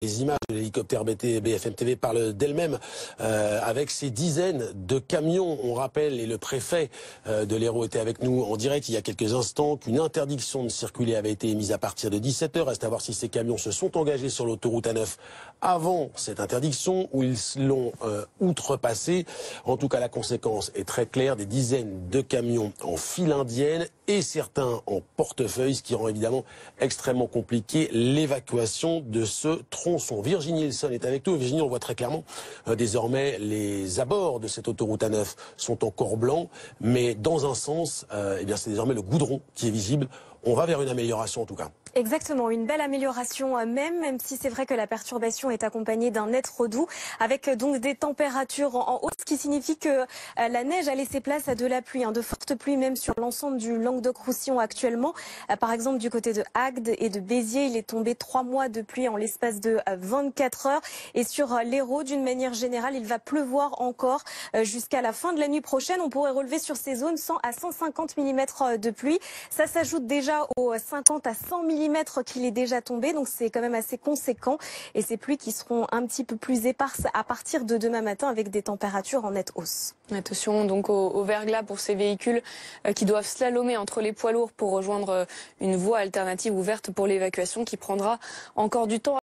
Les images de l'hélicoptère BFM TV parlent d'elles-mêmes, avec ces dizaines de camions. On rappelle, et le préfet de l'Hérault était avec nous en direct il y a quelques instants, qu'une interdiction de circuler avait été émise à partir de 17 h. Reste à voir si ces camions se sont engagés sur l'autoroute A9 avant cette interdiction ou ils l'ont outrepassée. En tout cas, la conséquence est très claire. Des dizaines de camions en file indienne et certains en portefeuille, ce qui rend évidemment extrêmement compliqué l'évacuation de ce tronçon. Virginie Ilson est avec nous. Virginie, on voit très clairement désormais les abords de cette autoroute A9 sont encore blancs, mais dans un sens, eh bien c'est désormais le goudron qui est visible. On va vers une amélioration en tout cas. Exactement, une belle amélioration même si c'est vrai que la perturbation est accompagnée d'un net redoux, avec donc des températures en hausse, ce qui signifie que la neige a laissé place à de la pluie, de fortes pluies même sur l'ensemble du Languedoc-Roussillon actuellement. Par exemple du côté de Agde et de Béziers, il est tombé 3 mois de pluie en l'espace de 24 heures. Et sur l'Hérault, d'une manière générale, il va pleuvoir encore jusqu'à la fin de la nuit prochaine. On pourrait relever sur ces zones 100 à 150 mm de pluie. Ça s'ajoute déjà aux 50 à 100 mm qu'il est déjà tombé, donc c'est quand même assez conséquent, et ces pluies qui seront un petit peu plus éparses à partir de demain matin avec des températures en nette hausse. Attention donc au verglas pour ces véhicules qui doivent slalomer entre les poids lourds pour rejoindre une voie alternative ouverte pour l'évacuation qui prendra encore du temps.